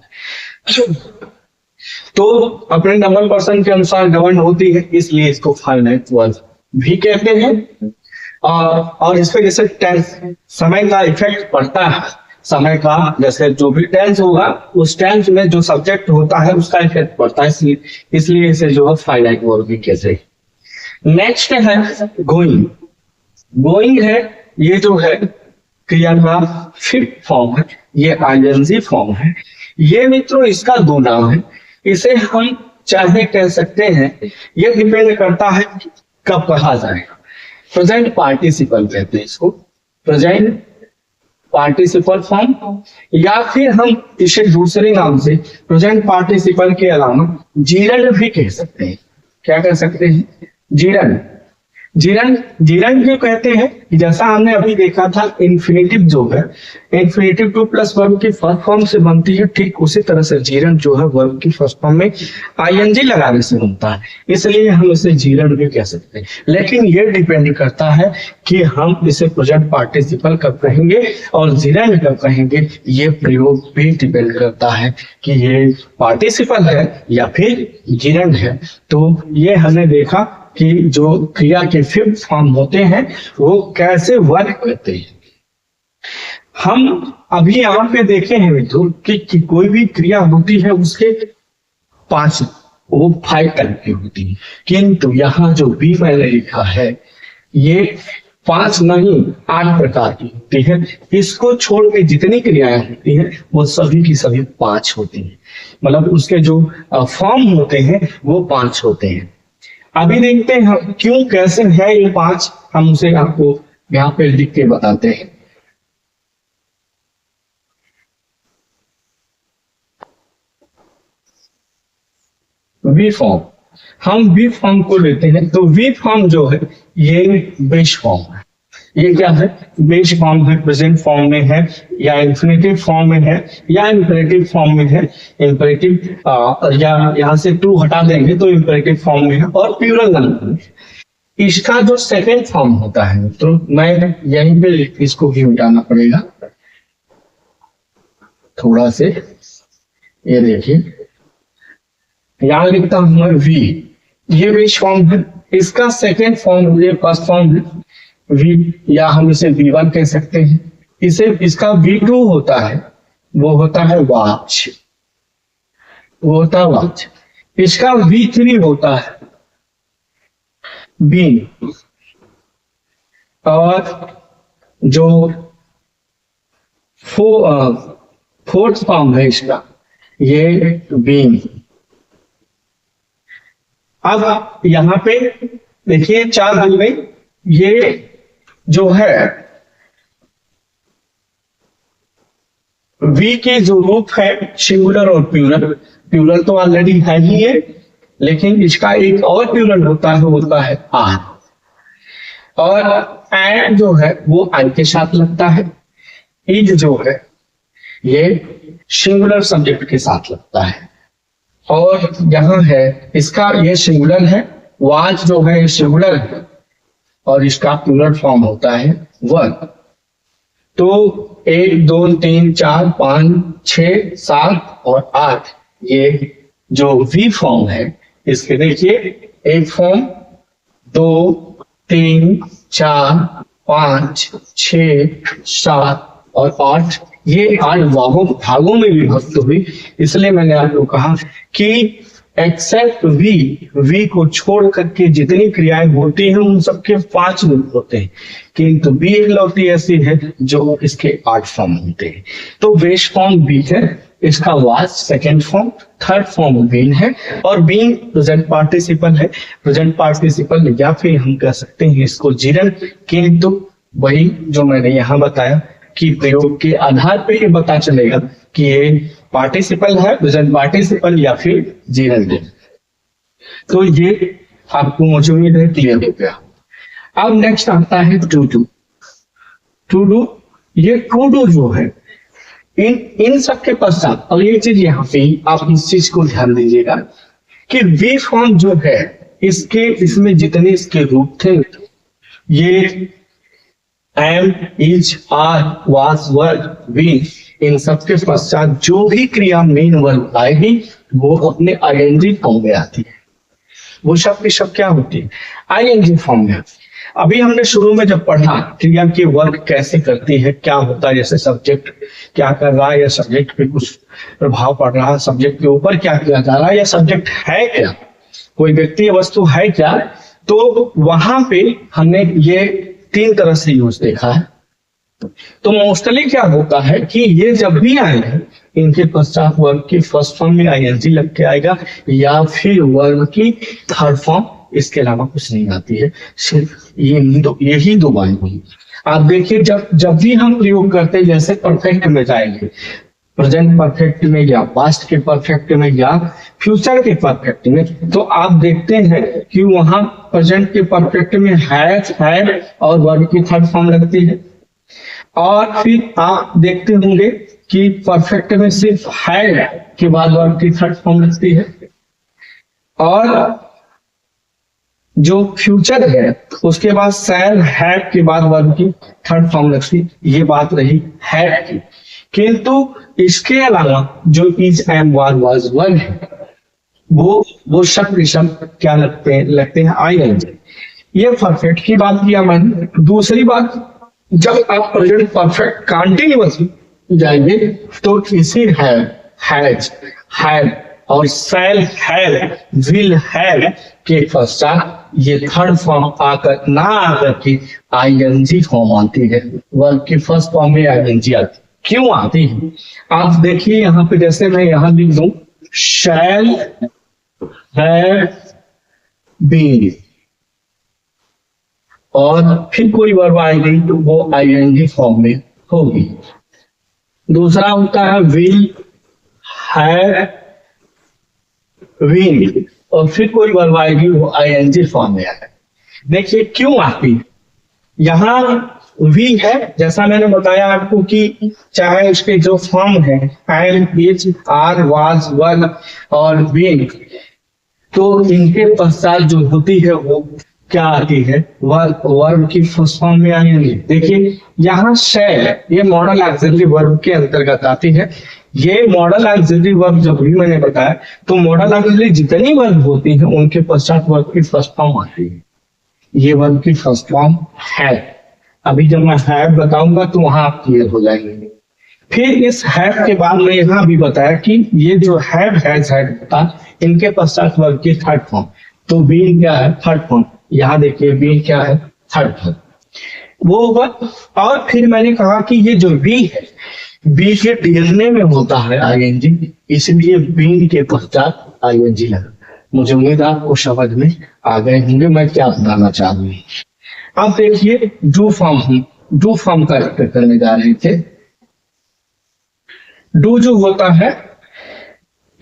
तो अपने नंबर पर्सन के अनुसार गवर्न होती है, इसलिए इसको फाइनाइट वर्ब भी कहते हैं। और इस पे जैसे टेंस, समय का इफेक्ट पड़ता है, समय का जैसे जो भी टेंस होगा उस टेंस में जो सब्जेक्ट होता है उसका इफेक्ट पड़ता है, इसलिए इसे जो है फाइनाइट वर्ब भी कहते हैं। नेक्स्ट है गोइंग। गोइंग है, ये जो है क्रिया का फिफ्थ फॉर्म है, ये आईएनजी फॉर्म है। ये मित्रों इसका दो नाम है, इसे हम चाहे कह सकते हैं, ये डिपेंड करता है कब कहा जाए। प्रेजेंट पार्टिसिपल कहते हैं इसको, प्रेजेंट पार्टिसिपल फॉर्म, या फिर हम इसे दूसरे नाम से प्रेजेंट पार्टिसिपल के अलावा जीरंड भी कह सकते हैं। क्या कह सकते हैं, जीरंड। जीरन जीरन क्यों कहते हैं कि जैसा हमने अभी देखा था इन्फिनेटिव जो है, इन्फिनेटिव टू प्लस वर्ब की फर्स्ट फॉर्म से बनती है, ठीक उसी तरह से जीरन जो है वर्ब की फर्स्ट फॉर्म में आईएनजी लगाने से बनता है, इसलिए हम इसे जीरन भी कह सकते हैं। लेकिन ये डिपेंड करता है कि हम इसे प्रेजेंट पार्टिसिपल कब कहेंगे और जीरन कब कहेंगे, ये प्रयोग भी डिपेंड करता है कि ये पार्टिसिपल है या फिर जीरन है। तो ये हमने देखा कि जो क्रिया के फिफ्थ फॉर्म होते हैं वो कैसे वर्क करते हैं। हम अभी यहाँ पे देखे हैं मित्रों कि कोई भी क्रिया होती है उसके 5 टाइप की होती है, किंतु यहाँ जो बी मैंने लिखा है ये 5 नहीं 8 प्रकार की होती है। इसको छोड़ के जितनी क्रियाएं होती हैं वो सभी की सभी 5 होती हैं, मतलब उसके जो फॉर्म होते हैं वो 5 होते हैं। अभी देखते हैं हम क्यों कैसे है ये 5, हम उसे आपको यहाँ पे लिख के बताते हैं। वी फॉर्म, हम वी फॉर्म को लेते हैं तो वी फॉर्म जो है ये बेस फॉर्म है। ये क्या है? बेस फॉर्म है, प्रेजेंट फॉर्म में है या इंफिनिटिव फॉर्म में है या इंपेरेटिव फॉर्म में है। इंपेरेटिव या यहाँ से टू हटा देंगे तो इंपेरेटिव फॉर्म में है और प्लूरल नंबर में। इसका जो सेकंड फॉर्म होता है तो मैं यहीं पे इसको भी मिटाना पड़ेगा थोड़ा से, ये देखिए यहाँ लिखता हूं मैं वी, ये बेस फॉर्म है। इसका सेकंड फॉर्म ये फर्स्ट फॉर्म है वी, या हम इसे V1 कह सकते हैं। इसे इसका V2 होता है, वो होता है वाच, वो होता है वाच। इसका V3 होता है बीन, और जो फोर्थ फॉर्म है इसका ये बीन। अब यहां पे देखिए 4 बन गई। ये जो है वी के जो रूप है सिंगुलर और प्लूरल, प्लूरल तो ऑलरेडी है ही है, लेकिन इसका एक और प्लूरल होता है आर, और एंड जो है वो आई के साथ लगता है। इज जो है ये सिंगुलर सब्जेक्ट के साथ लगता है, और यहां है इसका ये सिंगुलर है। वाच जो है ये सिंगुलर है और इसका प्लूरल फॉर्म होता है वर्क। तो 1 2 3 4 5 6 7 और 8 ये जो वी फॉर्म है इसके देखिए एक फॉर्म 2 3 4 5 6 7 और 8, ये 8 भागों में विभक्त हुई। इसलिए मैंने आपको कहा कि एक्सेप्ट वी को छोड़ करके जितनी क्रियाएं होती हैं उन सबके 5 रूप होते हैं, किंतु बी इकलौती ऐसी है जो इसके 8 फॉर्म होते हैं। तो बेस फॉर्म बी है, इसका was second form, third form been है, और बीन प्रेजेंट पार्टिसिपल है। प्रेजेंट पार्टिसिपल या फिर हम कह सकते हैं इसको जीरन, किंतु वही जो मैंने यहाँ बताया कि प्रयोग के आधार पे ये पता चलेगा कि ये पार्टिसिपल है, प्रेजेंट पार्टिसिपल या फिर जीरन है। तो ये आपको मुझे उम्मीद है क्लियर हो गया। अब नेक्स्ट आता है टू डू। टू डू, ये टू डू जो है इन सबके पश्चात, और ये चीज यहाँ पे आप इस चीज को ध्यान दीजिएगा कि वी फॉर्म जो है इसमें जितने इसके रूप थे ये am, is, are, was, were, be, इन सबके पश्चात जो भी क्रिया मेन वर्ब आएगी वो अपने आईएनजी फॉर्म में आती है। वो सब की सब क्या होती है? आईएनजी फॉर्म में। अभी हमने शुरू में जब पढ़ा क्रिया की वर्क कैसे करती है, क्या होता है, जैसे सब्जेक्ट क्या कर रहा है या सब्जेक्ट पे कुछ प्रभाव पड़ रहा है, सब्जेक्ट के ऊपर क्या किया जा रहा है, या सब्जेक्ट है क्या, कोई व्यक्ति या वस्तु है क्या, तो वहां पे हमने ये 3 तरह से यूज देखा है। तो मोस्टली क्या होता है कि ये जब भी आए इनके पश्चात वर्ब की फर्स्ट फॉर्म में आईएनजी लग के आएगा, या फिर वर्ब की थर्ड फॉर्म, इसके अलावा कुछ नहीं आती है, सिर्फ यही 2 बातें हुई। आप देखिए जब भी हम प्रयोग करते हैं, जैसे परफेक्ट में जाएंगे प्रेजेंट परफेक्ट में या पास्ट के परफेक्ट में या फ्यूचर के परफेक्ट में, तो आप देखते हैं कि वहां प्रेजेंट के परफेक्ट में है और वर्ब की थर्ड फॉर्म लगती है। और फिर आप देखते होंगे कि परफेक्ट में सिर्फ है के बाद वर्ब की थर्ड फॉर्म लगती है, और जो फ्यूचर है उसके बाद शैल हैव के बाद वर्ब की थर्ड फॉर्म लगती है। ये बात रही हैव की। किंतु इसके अलावा जो इज एम वाज वन है, वो शब्द शब्द क्या लगते हैं आईएनजी। ये परफेक्ट की बात किया मैंने। दूसरी बात, जब आप प्रेजेंट परफेक्ट कंटिन्यूअस जाएंगे तो इसी हैव और शैल हैव विल हैव के पश्चात ये थर्ड फॉर्म आकर ना आकर के आईएनजी फॉर्म आती है। वर्ब की फर्स्ट फॉर्म में आईएनजी आती है। क्यों आती है आप देखिए यहाँ पे, जैसे मैं यहाँ लिख दूं शैल हैव बीन, और फिर कोई वर्ब आएगी तो वो आईएनजी फॉर्म में होगी। दूसरा होता है विल हैव बीन, और फिर कोई वर्ब आएगी वो आईएनजी फॉर्म में आएगी। देखिए क्यों आती है। यहाँ वी है, जैसा मैंने बताया आपको कि चाहे उसके जो फॉर्म है एम, इज, आर, वाज, वर और बीइंग, तो इनके पश्चात जो होती है वो क्या आती है, वर्ब की फर्स्ट फॉर्म में आएंगे। देखिए यहाँ शैल ये मॉडल ऑक्सिलरी वर्ब के अंतर्गत आती है। ये मॉडल ऑक्सिलरी वर्ब जब भी मैंने बताया तो मॉडल ऑक्सिलरी जितनी वर्ब होती है उनके पश्चात वर्ब की फर्स्ट फॉर्म आती है। ये वर्ब की फर्स्ट फॉर्म है। अभी जब मैं हैव बताऊंगा तो वहां आप क्लियर हो जाएंगे। फिर इस हैव के बाद में यहाँ भी बताया कि ये जो हैव हैज हैड होता इनके पश्चात वर्ब की थर्ड फॉर्म, तो बीइंग क्या है, थर्ड फॉर्म। यहाँ देखिए बीइंग क्या है, थर्ड फॉर्म वो होगा। और फिर मैंने कहा कि ये जो बी है, बी के ढेरने में होता है आईएनजी, इसलिए बीइंग के पश्चात आईएनजी लगा। मुझे उम्मीद आपको समझ में आ गए होंगे मैं क्या बताना चाह रही हूँ। अब देखिए डू फॉर्म, हम डू फॉर्म का जिक्र करने जा रहे थे। डू जो होता है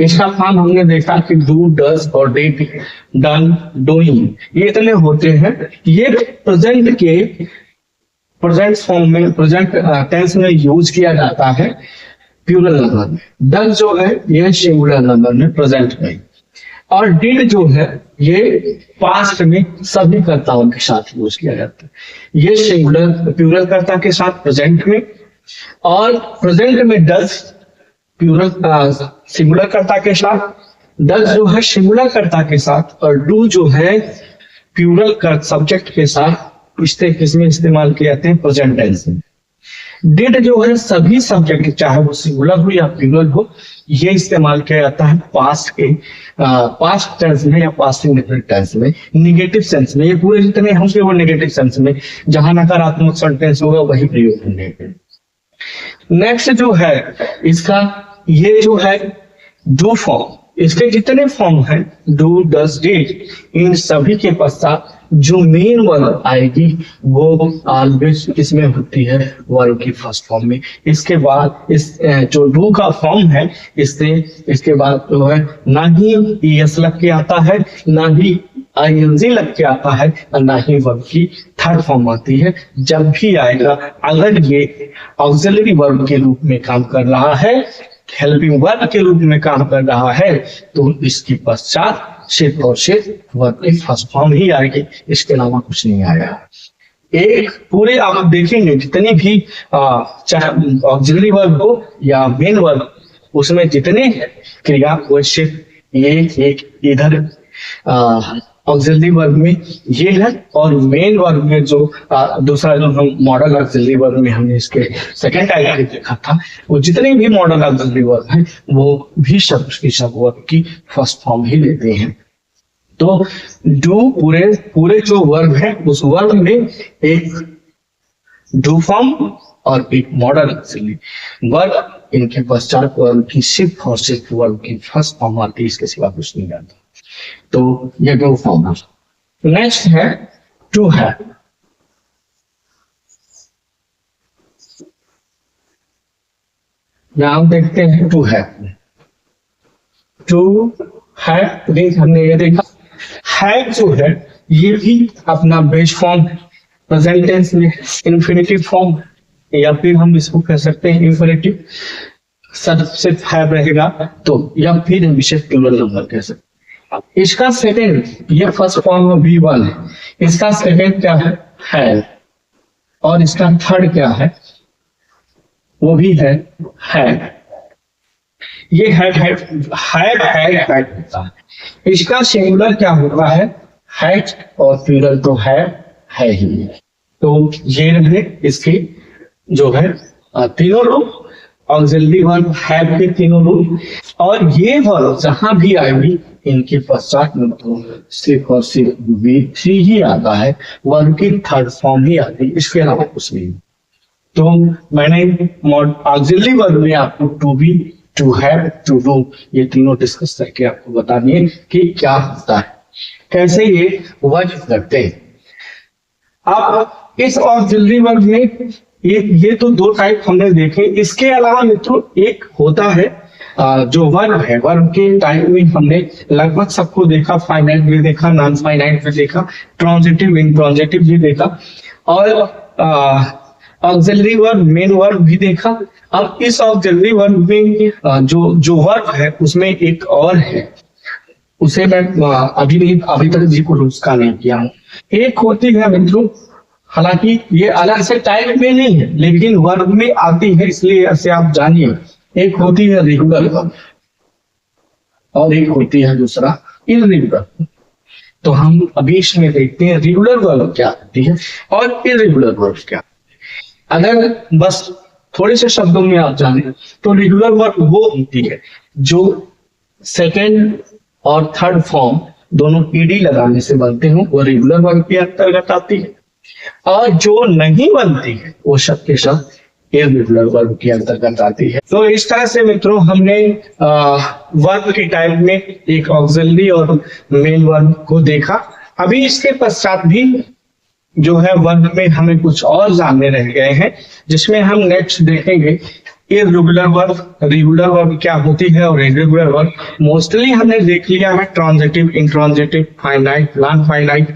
इसका फॉर्म हमने देखा कि डू, डज और डिड, डन, डूइंग, ये इतने होते हैं। ये प्रेजेंट फॉर्म में, प्रेजेंट टेंस में यूज किया जाता है प्लूरल नंबर में। डज जो है ये सिंगुलर नंबर में प्रेजेंट में, और डिड जो है ये पास्ट में सभी कर्ताओं के साथ यूज किया जाता है। ये सिंगुलर प्लूरल कर्ता के साथ प्रेजेंट में, और प्रेजेंट में डज प्लूरल सिंगुलर कर्ता के साथ, डज जो है सिंगुलर कर्ता के साथ, और डू जो है प्लूरल कर सब्जेक्ट के साथ इसमें इस्तेमाल किए जाते हैं प्रेजेंट टेंस में। डिड जो है सभी सब्जेक्ट चाहे वो सिंगुलर हो या प्लूरल हो, ये इस्तेमाल किया जाता है पास्ट टेंस में या पास्ट इंडेफिनिट टेंस में, निगेटिव सेंस में। ये पूरे जितने होंगे वो नेगेटिव सेंस में, जहां नकारात्मक सेंटेंस होगा वही प्रयोग होंगे। नेक्स्ट जो है इसका, ये जो है डू फॉर्म, इसके जितने फॉर्म हैं डू, डज, डिड, इन सभी के पश्चात जो मेन वर्ब आएगी वो ऑलवेज किसमें होती है, वर्ब की फर्स्ट फॉर्म में। इसके बाद इस जो डू का फॉर्म है इसके बाद जो है ना ही ईएस लग के आता है, ना ही आईएनजी लग के आता है, और ना ही वर्ब की थर्ड फॉर्म आती है। जब भी आएगा, अगर ये ऑक्सिलरी वर्ब के रूप में काम कर रहा है, हेल्पिंग वर्ब के रूप में काम कर रहा है, तो इसके पश्चात सिर्फ और सिर्फ वर्ब की फर्स्ट फॉर्म ही आएगी, इसके अलावा कुछ नहीं आएगा। एक पूरे आप देखेंगे जितनी भी चाहे ऑक्सिलरी वर्ब हो या मेन वर्ब, उसमें जितने क्रिया वो सिर्फ ये एक इधर ऑक्सिलरी वर्ब में ये है, और मेन वर्ब में जो दूसरा जो हम मॉडल ऑक्सिलरी वर्ब में हमने इसके सेकंड टाइप देखा था, वो जितने भी मॉडल ऑक्सिलरी वर्ब हैं वो भी सब वर्ब की फर्स्ट फॉर्म ही लेते हैं। तो डू पूरे जो वर्ब है उस वर्ब में एक डू फॉर्म और एक मॉडल ऑक्सिलरी वर्ब, इनके पश्चात वर्ब की सिर्फ और सिर्फ वर्ब की फर्स्ट फॉर्म आती है, इसके सिवा कुछ नहीं आता। तो ये डू फॉर्म है। नेक्स्ट है टू है। यहाँ देखते हैं टू हैव। टू हैव हमने ये देखा। हैव जो है ये भी अपना बेस फॉर्म प्रेजेंट टेंस में इन्फिनिटिव फॉर्म, या फिर हम इसको कह सकते हैं इंफिनिटिव सिर्फ हैव रहेगा तो, या फिर हम इसे प्लूरल नंबर कह सकते हैं। इसका सेकंड, ये फर्स्ट फॉर्म में V1 है, इसका सेकंड क्या है और इसका थर्ड क्या है वो भी है। ये है इसका सिंगुलर क्या होता है हैड, और प्लूरल तो है ही। तो ये रहे इसके जो है तीनों रूप, ऑक्सिलरी वर्ब हैव के तीनों रूप। और ये वर्ब जहां भी आएगी इनके पश्चात में तो सिर्फ और सिर्फ V3 ही आता है, वर्ब की थर्ड फॉर्म ही आती है, इसके अलावा कुछ नहीं। तो मैंने ऑक्सिलरी वर्ब में आपको to be, to have, to do ये तीनों डिस्कस करके आपको बता दिए कि क्या होता है, कैसे ये वर्क करते हैं। अब इस ऑक्सिलरी वर्ब में ये तो दो टाइप हमने देखे। इसके अलावा मित्रों एक होता है जो वर्ब है, वर्ब के टाइप में हमने लगभग सबको देखा, फाइनाइट भी देखा, नॉन फाइनाइट भी देखा, ट्रांजिटिव इंट्रांजिटिव भी देखा, और ऑक्सिलरी वर्ब मेन वर्ब भी देखा। अब इस ऑक्सिलरी वर्ब में जो वर्ब है उसमें एक और है, उसे मैं अभी तक जिक्र उसका नहीं किया हूं। एक होती है मित्रों, हालांकि ये अलग से टाइप में नहीं है लेकिन वर्ब में आती है, इसलिए ऐसे आप जानिए। एक होती है रेगुलर वर्ब और एक होती है दूसरा इर्रेगुलर। तो हम अभी इसमें देखते हैं रेगुलर वर्ब क्या होती है और इर्रेगुलर वर्ब क्या। अगर बस थोड़े से शब्दों में आप जाने तो रेगुलर वर्ब वो होती है जो सेकेंड और थर्ड फॉर्म दोनों ईडी लगाने से बनते हो, वो रेगुलर वर्ब के अंतर्गत आती है। और जो नहीं बनती है वो सब के सब इर्रेगुलर वर्ब के अंतर्गत आती है। तो इस तरह से मित्रों हमने वर्ब के टाइप में एक ऑक्सिलरी और मेन वर्ब को देखा। अभी इसके पश्चात भी जो है वर्ब में हमें कुछ और जानने रह गए हैं, जिसमें हम नेक्स्ट देखेंगे इर्रेगुलर वर्ब, रेगुलर वर्ब क्या होती है और इर्रेगुलर वर्ब। मोस्टली हमने देख लिया है transitive, intransitive, finite, non finite,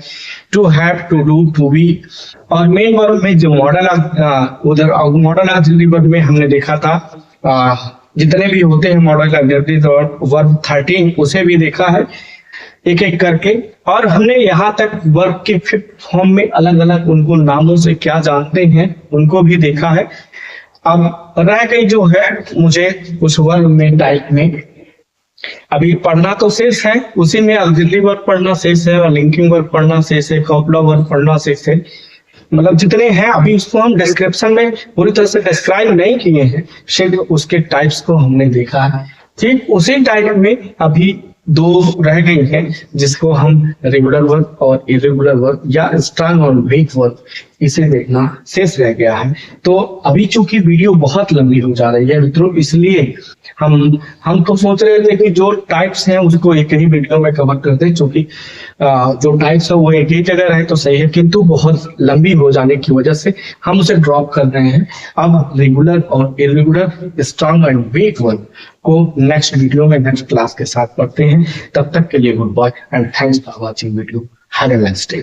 to have, to do, to be. और मेन वर्ब में जो मॉडल ऑक्सिलरी वर्ब में हमने देखा था जितने भी होते हैं मॉडल ऑक्सिलरी वर्ब 13, उसे भी देखा है एक एक करके। और हमने यहाँ तक वर्ब के फिफ्थ फॉर्म में अलग अलग उनको नामों से क्या जानते हैं उनको भी देखा है। अब रह गई जो है मुझे उस वर्ब में टाइप में अभी पढ़ना तो शेष है, उसी में ऑक्सिलरी वर्ब पढ़ना शेष है और लिंकिंग वर्ब पढ़ना शेष है, कॉपुला वर्ब पढ़ना शेष है। मतलब जितने हैं अभी इसको हम डिस्क्रिप्शन में पूरी तरह से डिस्क्राइब नहीं किए हैं, सिर्फ उसके टाइप्स को हमने देखा है। ठीक उसी टाइप में अभी दो रह गई हैं जिसको हम रेगुलर वर्ब और इर्रेगुलर वर्ब या स्ट्रॉन्ग और वीक वर्ब इसे देखना शेष रह गया है। तो अभी चूंकि वीडियो बहुत लंबी हो जा रही है मित्रों, इसलिए हम तो सोच रहे थे कि जो टाइप्स हैं उसको एक ही वीडियो में कवर करते हैं, क्योंकि जो टाइप्स है वो एक ही जगह रहे तो सही है, किंतु बहुत लंबी हो जाने की वजह से हम उसे ड्रॉप कर रहे हैं। अब रेगुलर और irregular, strong and weak verb को नेक्स्ट वीडियो में नेक्स्ट क्लास के साथ पढ़ते हैं। तब तक के लिए good bye and thanks for watching video. Have a nice day.